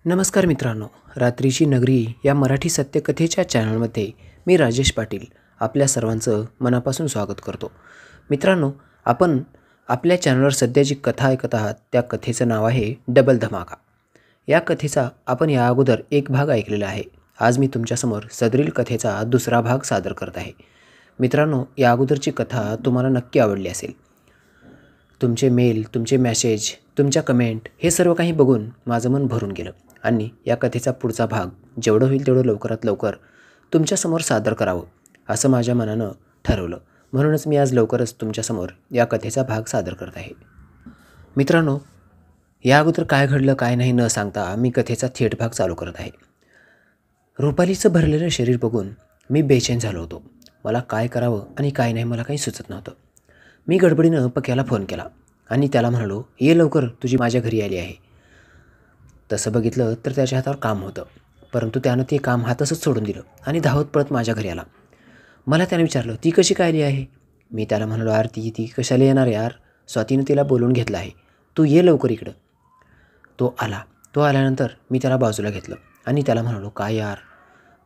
नमस्कार मित्रांनो, रात्रीची नगरी या मराठी सत्यकथेच्या चॅनलमध्ये मी राजेश पाटील आपल्या सर्वांचं मनापासून स्वागत करतो. मित्रांनो, आपण आपल्या चॅनलवर सध्या जी कथा ऐकत आहात त्या कथेचं नाव आहे डबल धमाका. या कथेचा आपण या अगोदर एक भाग ऐकलेला आहे. आज मी तुमच्यासमोर सदरील कथेचा दुसरा भाग सादर करत आहे. मित्रांनो, या अगोदरची कथा तुम्हाला नक्की आवडली असेल. तुमचे मेल, तुमचे मॅसेज, तुमच्या कमेंट हे सर्व काही बघून माझं मन भरून गेलं आणि या कथेचा पुढचा भाग जेवढं होईल तेवढं लवकरात लवकर तुमच्यासमोर सादर करावं असं माझ्या मनानं ठरवलं. म्हणूनच मी आज लवकरच तुमच्यासमोर या कथेचा भाग सादर करत आहे. मित्रांनो, या अगोदर काय घडलं काय नाही न सांगता मी कथेचा थेट भाग चालू करत आहे. रुपालीचं भरलेलं शरीर बघून मी बेचैन झालो होतो. मला काय करावं आणि काय नाही मला काही सुचत नव्हतं. मी गडबडीनं पक्याला फोन केला आणि त्याला म्हणालो, ये लवकर, तुझी माझ्या घरी आली आहे. तसं बघितलं तर त्याच्या हातावर काम होतं, परंतु त्यानं ते काम हातातच सोडून दिलं आणि धावत पळत माझ्या घरी आला. मला त्याने विचारलं, ती कशी काय आली आहे? मी त्याला म्हणालो, यार ती कशाला येणार यार, स्वातीनं तिला बोलवून घेतलं आहे, तू ये लवकर इकडं. तो आल्यानंतर मी त्याला बाजूला घेतलं आणि त्याला म्हणालो, काय यार,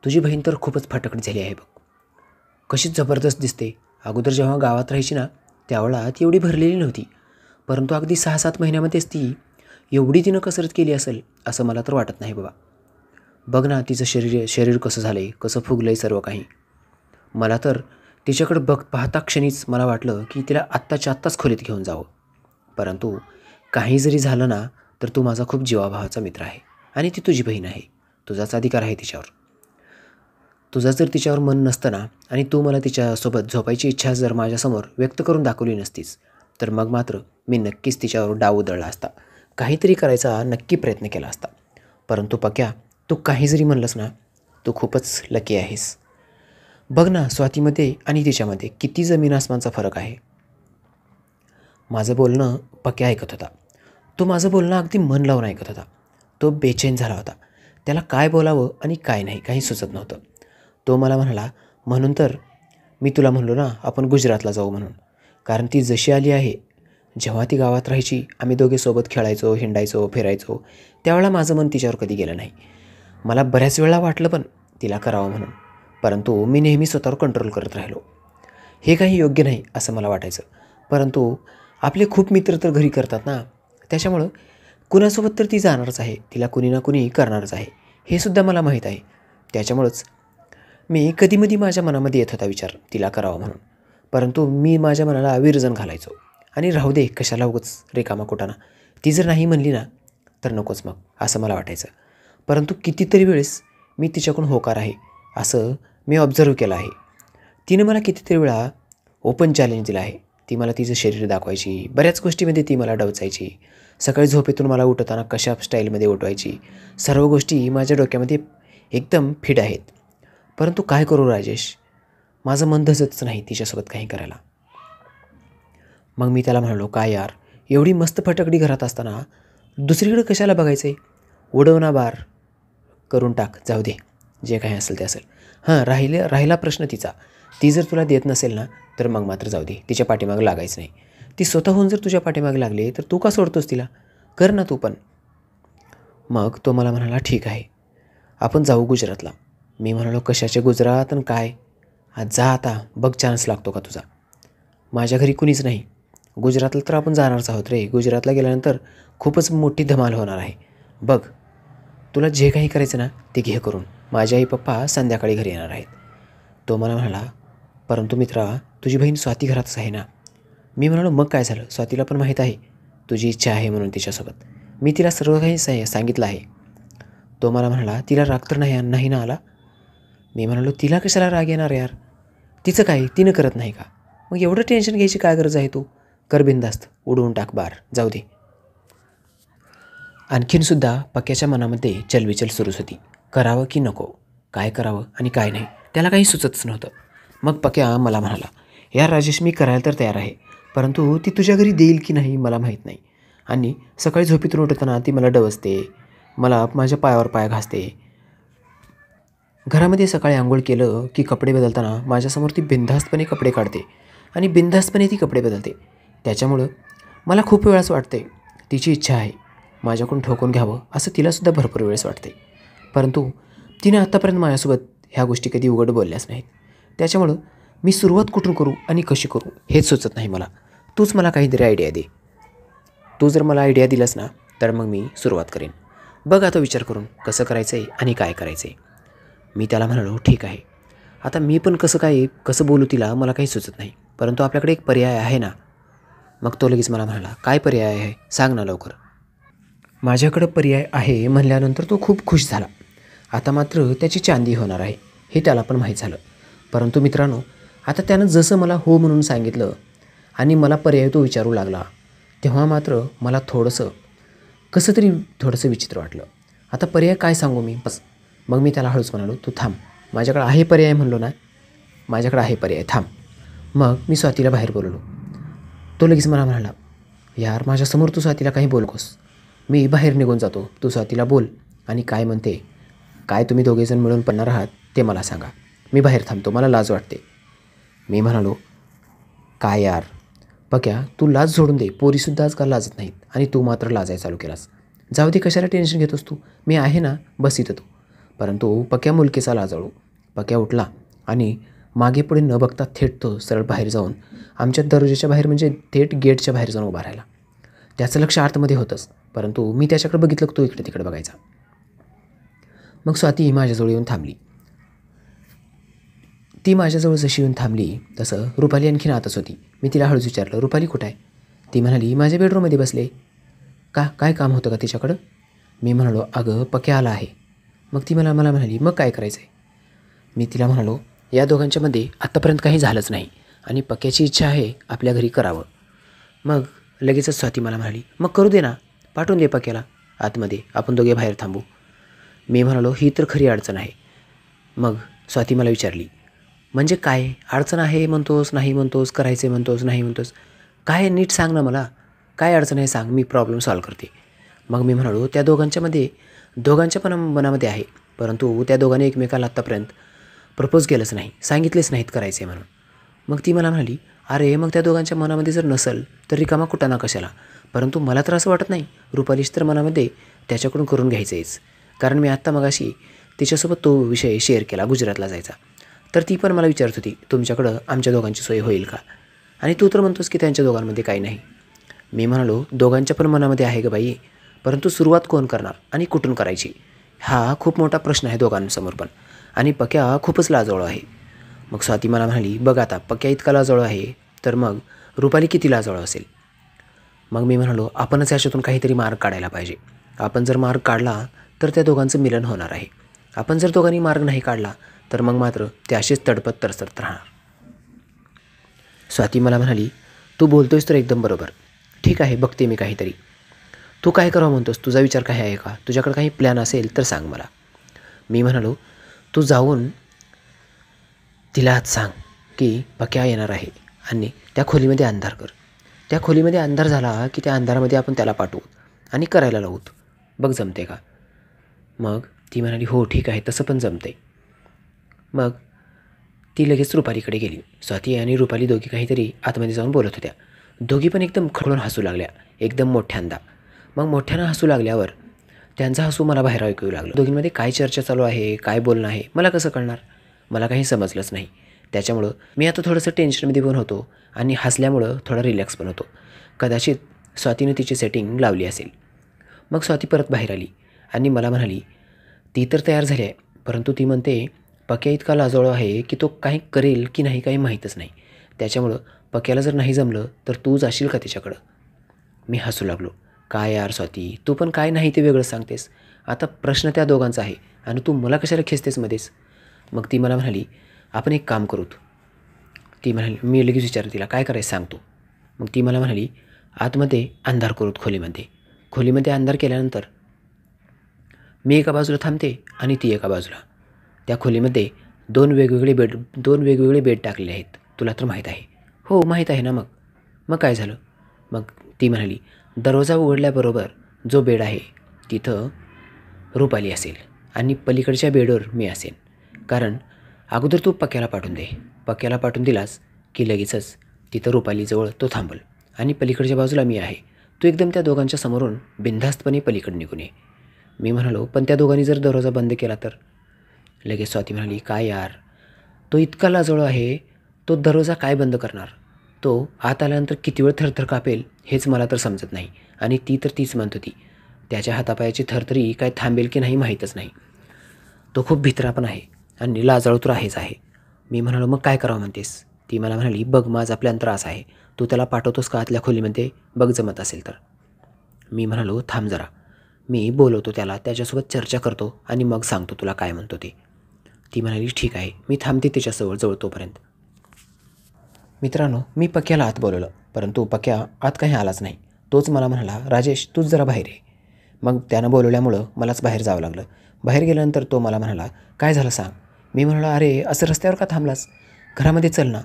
तुझी बहीण तर खूपच फटाकडी झाली आहे बघ, कशी जबरदस्त दिसते. अगोदर जेव्हा गावात राहायची ना त्यावेळेला ती एवढी भरलेली नव्हती, परंतु अगदी 6-7 महिन्यामध्येच ती एवढी तिनं कसरत केली असेल असं मला तर वाटत नाही बाबा. बघ ना तिचं शरीर कसं झालं आहे, कसं फुगलं आहे सर्व काही. मला तर तिच्याकडे पाहता क्षणीच मला वाटलं की तिला आत्ताच्या आत्ताच खोलीत घेऊन जावं. परंतु काही जरी झालं ना तर तू माझा खूप जीवाभावाचा मित्र आहे आणि ती तुझी बहीण आहे, तुझाच अधिकार आहे तिच्यावर. तुझं जर तिच्यावर मन नसतं ना आणि तू मला तिच्यासोबत झोपायची इच्छा जर माझ्यासमोर व्यक्त करून दाखवली नसतीस तर मग मात्र मी नक्कीच तिच्यावर डाव उधळला असता, काहीतरी करायचा नक्की प्रयत्न केला असता. परंतु पक्या, तू काही जरी म्हणलंस ना, तू खूपच लकी आहेस. बघ ना स्वातीमध्ये आणि तिच्यामध्ये किती जमीन आसमानचा फरक आहे. माझं बोलणं पक्या ऐकत होता. तो माझं बोलणं अगदी मन लावून ऐकत होता. तो बेचैन झाला होता. त्याला काय बोलावं आणि काय नाही काही सुचत नव्हतं. तो मला म्हणाला, म्हणून तर मी तुला म्हणलो ना आपण गुजरातला जाऊ म्हणून, कारण ती जशी आली आहे, जेव्हा ती गावात राहायची आम्ही दोघे सोबत खेळायचो, हिंडायचो, फिरायचो, त्यावेळेला माझं मन तिच्यावर कधी गेलं नाही. मला बऱ्याच वेळा वाटलं पण तिला करावं म्हणून, परंतु मी नेहमी स्वतःवर कंट्रोल करत राहिलो. हे काही योग्य नाही असं मला वाटायचं. परंतु आपले खूप मित्र तर घरी करतात ना, त्याच्यामुळं कुणासोबत तर ती जाणारच आहे, तिला कुणी ना कुणी करणारच आहे, हे सुद्धा मला माहीत आहे. त्याच्यामुळंच मी कधीमधी माझ्या मनामध्ये येत होता विचार तिला करावं म्हणून, परंतु मी माझ्या मनाला विरजण घालायचो आणि राहू दे कशाला उगाच रिकामा कुटाणा, ती जर नाही म्हणली ना तर नकोच मग असं मला वाटायचं. परंतु कितीतरी वेळेस मी तिच्याकडून होकार आहे असं मी ऑब्झर्व केलं आहे. तिनं मला कितीतरी वेळा ओपन चॅलेंज दिलं आहे. ती मला तिचं शरीर दाखवायची, बऱ्याच गोष्टीमध्ये ती मला डवचायची. सकाळी झोपेतून मला उठताना कशा स्टाईलमध्ये उठवायची, सर्व गोष्टी माझ्या डोक्यामध्ये एकदम फिट आहेत. परंतु काय करू राजेश, माझं मन धजतच नाही तिच्यासोबत काही करायला. मग मी त्याला म्हणालो, काय यार, एवढी मस्त फटकडी घरात असताना दुसरीकडे कशाला बघायचं आहे, उडव ना बार, करून टाक, जाऊ दे, जे काही असेल ते असेल. हां, राहिला प्रश्न तिचा, ती जर तुला देत नसेल ना तर मग मात्र जाऊ दे, तिच्या पाठीमागं लागायचं नाही. ती स्वतःहून जर तुझ्या पाठीमागे लागली तर तू का सोडतोस तिला, कर ना तू पण. मग तो मला म्हणाला, ठीक आहे आपण जाऊ गुजरातला. मी म्हणालो, कशाचे गुजरात आणि काय, आज जा आता, बघ चान्स लागतो का तुझा. माझ्या घरी कुणीच नाही, गुजरातला तर आपण जाणारच आहोत रे. गुजरातला गेल्यानंतर खूपच मोठी धमाल होणार आहे. बघ तुला जे काही करायचं ना ते घे करून, माझे आई पप्पा संध्याकाळी घरी येणार आहेत. तो मला म्हणाला, परंतु मित्रा तुझी बहीण स्वाती घरातच आहे ना. मी म्हणालो, मग काय झालं, स्वातीला पण माहीत आहे तुझी इच्छा आहे म्हणून तिच्यासोबत, मी तिला सर्व काही सांगितलं आहे. तो मला म्हणाला, तिला राग तर नाही ना आला. मी म्हणालो, तिला कशाला राग येणार यार, तिचं काय, तिनं करत नाही का, मग एवढं टेन्शन घ्यायची काय गरज आहे, तू कर बिंदास्त, उडवून टाक बार, जाऊ दे. आणखीनसुद्धा पक्याच्या मनामध्ये चलबिचल सुरूच होती, करावं की नको, काय करावं आणि काय नाही, त्याला काही सुचतच नव्हतं. मग पक्या मला म्हणाला, यार राजेश, मी करायला तर तयार आहे, परंतु ती तुझ्या घरी देईल की नाही मला माहीत नाही. आणि सकाळी झोपेतून उठताना ती मला डवचते, मला माझ्या पायावर पाय घासते. घरामध्ये सकाळी आंघोळ केलं की कपडे बदलताना माझ्यासमोर ती बिनधास्तपणे कपडे काढते आणि बिनधास्तपणे ती कपडे बदलते. त्याच्यामुळं मला खूप वेळाच वाटते तिची इच्छा आहे माझ्याकडून ठोकून घ्यावं असं तिलासुद्धा भरपूर वेळेस वाटते. परंतु तिने आत्तापर्यंत माझ्यासोबत ह्या गोष्टी कधी उघड बोलल्याच नाहीत. त्याच्यामुळं मी सुरुवात कुठून करू आणि कशी करू हेच सुचत नाही मला. तूच मला काहीतरी आयडिया दे. तू जर मला आयडिया दिलास ना तर मग मी सुरुवात करेन. बघ आता विचार करून कसं करायचं आहे आणि काय करायचं आहे. मी त्याला म्हणालो ठीक आहे. आता मी पण कसं बोलू तिला मला काही सुचत नाही. परंतु आपल्याकडे एक पर्याय आहे ना. मग तो लगेच मला म्हणाला काय पर्याय आहे सांग ना लवकर. माझ्याकडं पर्याय आहे म्हणल्यानंतर तो खूप खुश झाला. आता मात्र त्याची चांदी होणार आहे हे त्याला पण माहीत झालं. परंतु मित्रांनो आता त्यानं जसं मला हो म्हणून सांगितलं आणि मला पर्याय तो विचारू लागला तेव्हा मात्र मला थोडंसं विचित्र वाटलं. आता पर्याय काय सांगू मी बस. मग मी त्याला हळूच म्हणालो तू थांब. माझ्याकडे आहे पर्याय म्हणलो ना. माझ्याकडे आहे पर्याय थांब. मग मी स्वातीला बाहेर बोलवलो. तो लगेच मला म्हणाला यार माझ्यासमोर तू स्वातीला काही बोलकोस. मी बाहेर निघून जातो. तू स्वातीला बोल आणि काय म्हणते काय तुम्ही दोघेजण मिळून पडणार आहात ते मला सांगा. मी बाहेर थांबतो मला लाज वाटते. मी म्हणालो काय यार पक्या तू लाज सोडून दे. पोरीसुद्धा आजकाल लाजत नाहीत आणि तू मात्र लाजायला चालू केलास. जाऊ दे कशाला टेन्शन घेतोस तू. मी आहे ना बस इथं तू. परंतु पक्या मुलकीचा लाजाळू. पक्या उठला आणि मागे पुढे न बघता थेट तो सरळ बाहेर जाऊन आमच्या दरवाजाच्या बाहेर म्हणजे थेट गेटच्या बाहेर जाऊन उभा राहिला. त्याचं लक्ष आतमध्ये होतंच परंतु मी त्याच्याकडे बघितलं की तो इकडे तिकडे बघायचा. मग स्वाती माझ्याजवळ येऊन थांबली. ती माझ्याजवळ जशी येऊन थांबली तसं रुपाली आणखीन आतच होती. मी तिला हळूच विचारलं रुपाली कुठं आहे. ती म्हणाली माझ्या बेडरूममध्ये बसले. काय काम होतं का तिच्याकडं. मी म्हणालो अगं पक्या आला आहे. मग ती मला म्हणाली मग काय करायचं आहे. मी तिला म्हणालो या दोघांच्यामध्ये आत्तापर्यंत काही झालंच नाही आणि पक्याची इच्छा आहे आपल्या घरी करावं. मग लगेचच स्वाती मला म्हणाली मग करू दे ना पाठवून दे पक्याला आतमध्ये आपण दोघे बाहेर थांबू. मी म्हणालो ही तर खरी अडचण आहे. मग स्वाती मला विचारली म्हणजे काय अडचण आहे म्हणतोस नाही म्हणतोस करायचे म्हणतोस नाही म्हणतोस काय नीट सांग ना मला. काय अडचण आहे सांग मी प्रॉब्लेम सॉल्व करते. मग मी म्हणालो त्या दोघांच्या पण मनामध्ये आहे परंतु त्या दोघांनी एकमेकाला आत्तापर्यंत प्रपोज केलंच नाही सांगितलेच नाहीत करायचे म्हणून. मग ती मला म्हणाली अरे मग त्या दोघांच्या मनामध्ये जर नसेल तर रिकामा कुटाणा कशाला. परंतु मला तर असं वाटत नाही. रुपालीच तर मनामध्ये त्याच्याकडून करून घ्यायचं कारण मी आत्ता मगाशी तिच्यासोबत तो विषय शेअर केला गुजरातला जायचा. तर ती पण मला विचारत होती तुमच्याकडं आमच्या दोघांची सोय होईल का आणि तू तर म्हणतोस की त्यांच्या दोघांमध्ये काही नाही. मी म्हणालो दोघांच्या पण मनामध्ये आहे ग बाई परंतु सुरुवात कोण करणार आणि कुठून करायची हा खूप मोठा प्रश्न आहे दोघांसमोर पण. आणि पक्या खूपच लाजवळ आहे. मग स्वाती मला म्हणाली बघ आता पक्या इतका लाजवळ आहे तर मग रुपाली किती लाजवळ असेल. मग मी म्हणालो आपणच याच्यातून काहीतरी मार्ग काढायला पाहिजे. आपण जर मार्ग काढला तर त्या दोघांचं मिलन होणार आहे. आपण जर दोघांनी मार्ग नाही काढला तर मग मात्र ते असेच तडपत तरसत राहणार. स्वाती मला म्हणाली तू बोलतोयस तर एकदम बरोबर. ठीक आहे बघते मी काहीतरी. तू काय करावं म्हणतोस तुझा विचार काय आहे का तुझ्याकडे काही प्लॅन असेल तर सांग मला. मी म्हणालो तू जाऊन तिला आज सांग की पक्या येणार आहे आणि त्या खोलीमध्ये अंधार कर. त्या खोलीमध्ये अंधार झाला की त्या अंधारामध्ये आपण त्याला पाठवू आणि करायला लावूत. बघ जमते का. मग ती म्हणाली हो ठीक आहे तसं पण जमते. मग ती लगेच रुपालीकडे गेली. स्वाती आणि रुपाली दोघी काहीतरी आतमध्ये जाऊन बोलत होत्या. दोघी पण एकदम खळून हसू लागल्या एकदम मोठ्यांदा. मग मोठ्यानं हसू लागल्यावर त्यांचा हसू मला बाहेर ऐकू लागलं. दोघींमध्ये काय चर्चा चालू आहे काय बोलणं आहे मला कसं कळणार. मला काही समजलंच नाही. त्याच्यामुळं मी आता थोडंसं टेन्शनमध्ये पण होतो आणि हसल्यामुळं थोडा रिलॅक्स पण होतो. कदाचित स्वातीनं तिची सेटिंग लावली असेल. मग स्वाती परत बाहेर आली आणि मला म्हणाली ती तर तयार झाली आहे परंतु ती म्हणते पक्या इतका लाजवळ आहे की तो काही करेल की नाही काही माहीतच नाही. त्याच्यामुळं पक्याला जर नाही जमलं तर तू जाशील का तिच्याकडं. मी हसू लागलो. काय यार स्वाती तू पण काय नाही ते वेगळं सांगतेस. आता प्रश्न त्या दोघांचा आहे आणि तू मला कशाला खेचतेस मध्येच. मग ती मला म्हणाली आपण एक काम करूत. ती म्हणाली मी लगेच विचारलं तिला काय करायचं सांगतो. मग ती मला म्हणाली आतमध्ये अंधार करूत खोलीमध्ये अंधार केल्यानंतर मी एका बाजूला थांबते आणि ती एका बाजूला. त्या खोलीमध्ये दोन वेगवेगळे बेड टाकलेले आहेत तुला तर माहीत आहे. हो माहीत आहे ना. मग काय झालं. मग ती म्हणाली दरवाजा उघडल्याबरोबर जो बेड आहे तिथं रुपाली असेल आणि पलीकडच्या बेडवर मी असेन. कारण अगोदर तू पक्याला पाठवून दे. पक्याला पाठवून दिलास की लगेचच तिथं रुपालीजवळ तो थांबल आणि पलीकडच्या बाजूला मी आहे. तू एकदम त्या दोघांच्या समोरून बिनधास्तपणे पलीकडे निघून ये. मी म्हणालो, पण त्या दोघांनी जर दरवाजा बंद केला तर? लगेच स्वाती म्हणाली, काय यार, तो इतका लाजळू आहे, तो दरवाजा काय बंद करणार? तो आत आल्यानंतर किती वेळ थरथर कापेल हेच मला तर समजत नाही. आणि ती तर तीच म्हणत होती, त्याच्या हातापायाची थरथरी काय थांबेल की नाही माहीतच नाही. तो खूप भित्रा पण आहे आणि लाजाळू तर आहेच आहे. मी म्हणालो, मग काय करावं म्हणतेस? ती मला म्हणाली, बघ माझा प्लॅन तर असा आहे, तू त्याला पाठवतोस का आतल्या खोलीमध्ये? बघ जमत असेल तर. मी म्हणालो, थांब जरा, मी बोलवतो त्याला, त्याच्यासोबत चर्चा करतो आणि मग सांगतो तुला काय म्हणतो ते. ती म्हणाली, ठीक आहे, मी थांबते त्याच्याजवळ जवळ तोपर्यंत. मित्रांनो, मी पक्याला आत बोलवलं, परंतु पक्या आत काही आलाच नाही. तोच मला म्हणाला, राजेश तूच जरा बाहेर ये. मग त्यानं बोलवल्यामुळं मलाच बाहेर जावं लागलं. बाहेर गेल्यानंतर तो मला म्हणाला, काय झालं सांग. मी म्हणालो, अरे असं रस्त्यावर का थांबलास, घरामध्ये चल ना.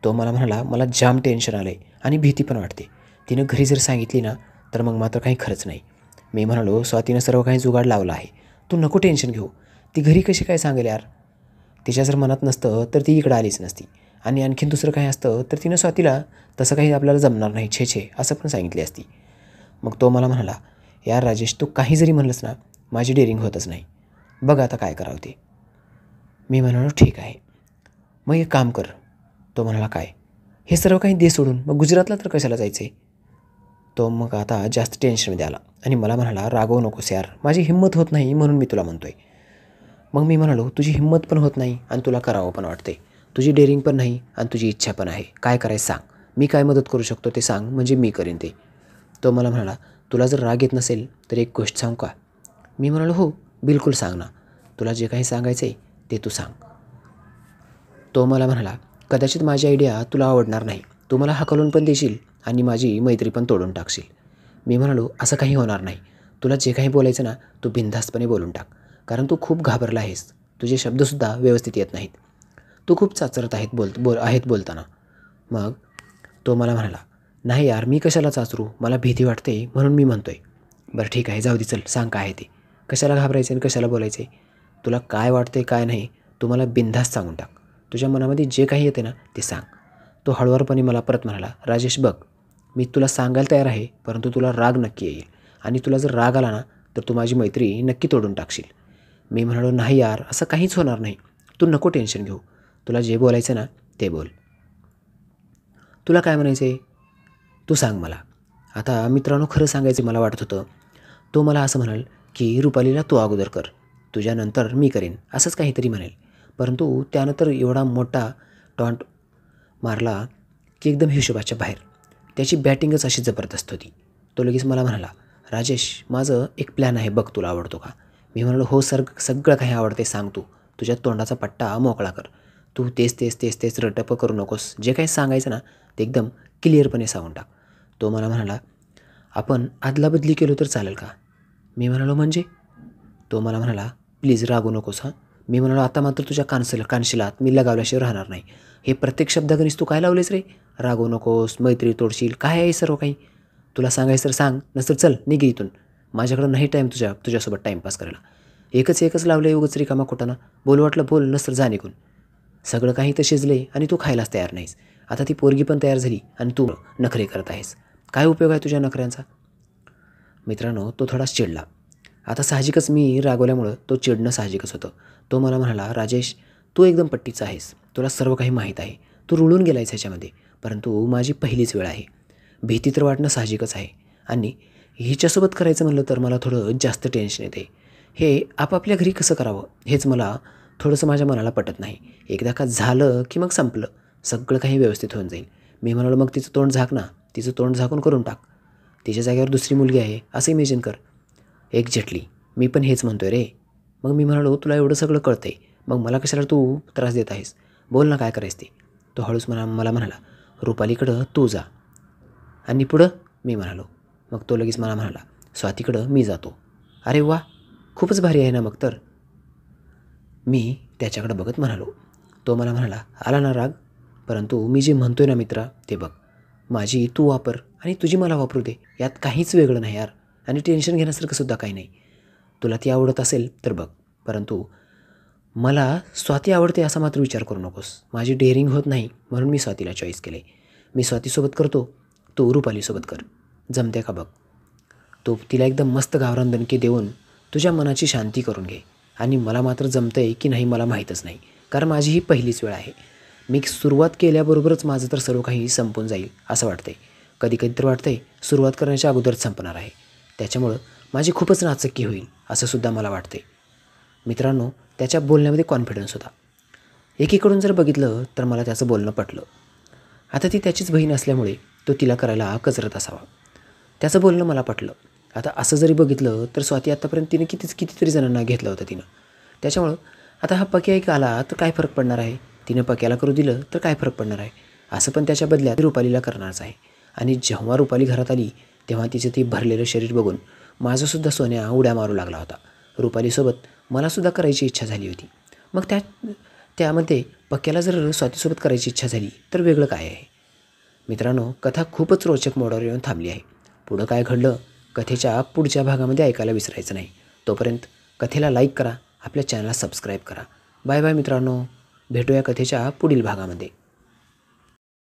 तो मला म्हणाला, मला जाम टेन्शन आलं आहे आणि भीती पण वाटते. तिनं घरी जर सांगितली ना तर मग मात्र काही खरंच नाही. मी म्हणालो, स्वातीनं सर्व काही जुगाड लावला आहे, तू नको टेन्शन घेऊ. ती घरी कशी काय सांगेल यार? तिच्या जर मनात नसतं तर ती इकडं आलीच नसती. आणि आणखीन दुसरं काही असतं तर तिनं स्वातीला तसं काही आपल्याला जमणार नाही, छे छे असं पण सांगितली असती. मग तो मला म्हणाला, यार राजेश, तू काही जरी म्हणलंस ना माझी डेअरिंग होतच नाही. बघ आता काय करावं ते. मी म्हणालो, ठीक आहे, मग एक काम कर. तो म्हणाला, काय? हे सर्व काही दे सोडून, मग गुजरातला तर कशाला जायचं आहे? तो मग आता जास्त टेन्शनमध्ये आला आणि मला म्हणाला, रागवू नकोस यार, माझी हिंमत होत नाही म्हणून मी तुला म्हणतोय. मग मी म्हणालो, तुझी हिंमत पण होत नाही आणि तुला करावं पण वाटते, तुझी डेअरिंग पण नाही आणि तुझी इच्छा पण आहे. काय करायचं सांग, मी काय मदत करू शकतो ते सांग, म्हणजे मी करीन ते. तो मला म्हणाला, तुला जर राग येत नसेल तर एक गोष्ट सांगू का? मी म्हणालो, हो बिलकुल सांग ना, तुला जे काही सांगायचं आहे ते तू सांग. तो मला म्हणाला, कदाचित माझी आयडिया तुला आवडणार नाही, तू मला हाकलून पण देशील आणि माझी मैत्री पण तोडून टाकशील. मी म्हणालो, असं काही होणार नाही, तुला जे काही बोलायचं ना तू बिनधास्तपणे बोलून टाक, कारण तू खूप घाबरला आहेस, तुझे शब्दसुद्धा व्यवस्थित येत नाहीत, तू खूप चाचरत आहेत बोलताना. मग तो मला म्हणाला, नाही यार, मी कशाला चाचरू, मला भीती वाटते म्हणून मी म्हणतोय. बरं ठीक आहे, जाऊ दे, चल सांग काय आहे ते, कशाला घाबरायचं आणि कशाला बोलायचं आहे? तुला काय वाटतंय काय नाही तू मला बिनधास्त सांगून टाक, तुझ्या मनामध्ये जे काही येते ना ते सांग. तो हळुवारपणे मला परत म्हणाला, राजेश बघ, मी तुला सांगायला तयार आहे, परंतु तुला राग नक्की येईल आणि तुला जर राग आला ना तर तू माझी मैत्री नक्की तोडून टाकशील. मी म्हणालो, नाही यार, असं काहीच होणार नाही, तू नको टेन्शन घेऊ, तुला जे बोलायचं ना ते बोल. तुला काय म्हणायचं आहे तू सांग मला. आता मित्रांनो, खरं सांगायचं मला वाटत होतं, तो मला असं म्हणाल की रुपालीला तू अगोदर कर, तुझ्यानंतर मी करेन, असंच काहीतरी म्हणेल. परंतु त्यानंतर एवढा मोठा टॉन्ट मारला की एकदम हिशोबाच्या बाहेर. त्याची बॅटिंगच अशी जबरदस्त होती. तो लगेच मला म्हणाला, राजेश माझं एक प्लॅन आहे, बघ तुला आवडतो का? मी म्हणालो, हो सर, सगळं काही आवडते, सांग तू, तुझ्या तोंडाचा पट्टा मोकळा कर, तू तेच तेच तेच तेच रटप करू नकोस, जे काही सांगायचं ना ते एकदम क्लिअरपणे सांगून टाक. तो मला म्हणाला, आपण अदलाबदली केलो तर चालेल का? मी म्हणालो, म्हणजे? तो मला म्हणाला, प्लीज रागू नकोस हां. मी म्हणालो, आता मात्र तुझ्या कानशिलात मी लगावल्याशिवाय राहणार नाही. हे प्रत्येक शब्दागणीस तू काय लावलेस रे? रागू नकोस, मैत्री तोडशील, काय आहे सर्व काही? तुला सांगायचं तर सांग, नसतं चल निघ इथून, माझ्याकडं नाही टाईम तुझ्यासोबत टाईमपास करायला. एकच लावलं आहे उगाच रिकामा खोटाना, बोल वाटलं बोल, नसतं जा निघून. सगळं काही तर शिजले आणि तू खायलाच तयार नाहीस. आता ती पोरगी पण तयार झाली आणि तू नखरे करत आहेस. काय उपयोग आहे तुझ्या नखऱ्यांचा? मित्रांनो, तो थोडा चिडला. आता साहजिकच मी रागवल्यामुळं तो चिडणं साहजिकच होतं. तो मला म्हणाला, राजेश तू एकदम पट्टीचा आहेस, तुला सर्व काही माहीत आहे, तू रुळून गेलायस ह्याच्यामध्ये, परंतु माझी पहिलीच वेळ आहे, भीती तर वाटणं साहजिकच आहे आणि हिच्यासोबत करायचं म्हणलं तर मला थोडं जास्त टेन्शन येते. हे आपापल्या घरी कसं करावं हेच मला थोडंसं माझ्या मनाला पटत नाही. एकदा का झालं की मग संपलं, सगळं काही व्यवस्थित होऊन जाईल. मी म्हणालो, मग तिचं तोंड झाक ना, तिचं तोंड झाकून करून टाक, तिच्या जागेवर दुसरी मुलगी आहे असं इमेजिन कर. एक्झॅक्टली, मी पण हेच म्हणतोय रे. मग मी म्हणालो, तुला एवढं सगळं कळतंय, मग मला कशाला तू त्रास देत आहेस, बोल ना काय करायचं ते. तो हळूच मला म्हणाला, रुपालीकडं तू जा आणि पुढं? मी म्हणालो. मग तो लगेच मला म्हणाला, स्वातीकडं मी जातो. अरे वा, खूपच भारी आहे ना मग तर. मी त्याच्याकडं बघत म्हणालो. तो मला म्हणाला, आला ना राग, परंतु मी जे म्हणतोय ना मित्रा ते बघ, माझी तू वापर आणि तुझी मला वापरू दे, यात काहीच वेगळं नाही यार, आणि टेन्शन घेण्यासारखं सुद्धा काही नाही. तुला ती आवडत असेल तर बघ, परंतु मला स्वाती आवडते असा मात्र विचार करू नकोस. माझी डेअरिंग होत नाही म्हणून मी स्वातीला चॉईस केले. मी स्वातीसोबत करतो, तू रुपालीसोबत कर. जमते का बघ. तो तिला एकदम मस्त गावरान दणके देऊन तुझ्या मनाची शांती करून घे. आणि मला मात्र जमतं आहे की नाही मला माहीतच नाही, कारण माझी ही पहिलीच वेळ आहे. मी सुरुवात केल्याबरोबरच माझं तर सर्व काही संपून जाईल असं वाटतं आहे. कधी कधी तर वाटतं आहे सुरुवात करण्याच्या अगोदरच संपणार आहे. त्याच्यामुळं माझी खूपच नाचक्की होईल असं सुद्धा मला वाटते. मित्रांनो, त्याच्या बोलण्यामध्ये कॉन्फिडन्स होता. एकीकडून जर बघितलं तर मला त्याचं बोलणं पटलं. आता ती त्याचीच बहीण असल्यामुळे तो तिला करायला कचरत असावा. त्याचं बोलणं मला पटलं. आता असं जरी बघितलं तर स्वाती आत्तापर्यंत तिने कितीतरी जणांना घेतलं होतं तिनं. त्याच्यामुळं आता हा पक्या एक आला तर काय फरक पडणार आहे. तिनं पक्याला करू दिलं तर काय फरक पडणार आहे. असं पण त्याच्या बदल्यात रुपालीला करणारच आहे. आणि जेव्हा रुपाली घरात आली तेव्हा तिचं ती भरलेलं शरीर बघून माझंसुद्धा सोन्या उड्या मारू लागला होता. रुपालीसोबत मलासुद्धा करायची इच्छा झाली होती. मग त्यामध्ये पक्याला जर स्वातीसोबत करायची इच्छा झाली तर वेगळं काय आहे. मित्रांनो, कथा खूपच रोचक मोडावर येऊन थांबली आहे. पुढं काय घडलं कथेच्या पुढच्या भागामध्ये ऐकायला विसरायचं नाही. तोपर्यंत कथेला लाईक करा, आपल्या चॅनलला सबस्क्राईब करा. बाय बाय मित्रांनो, भेटूया कथेच्या पुढील भागामध्ये.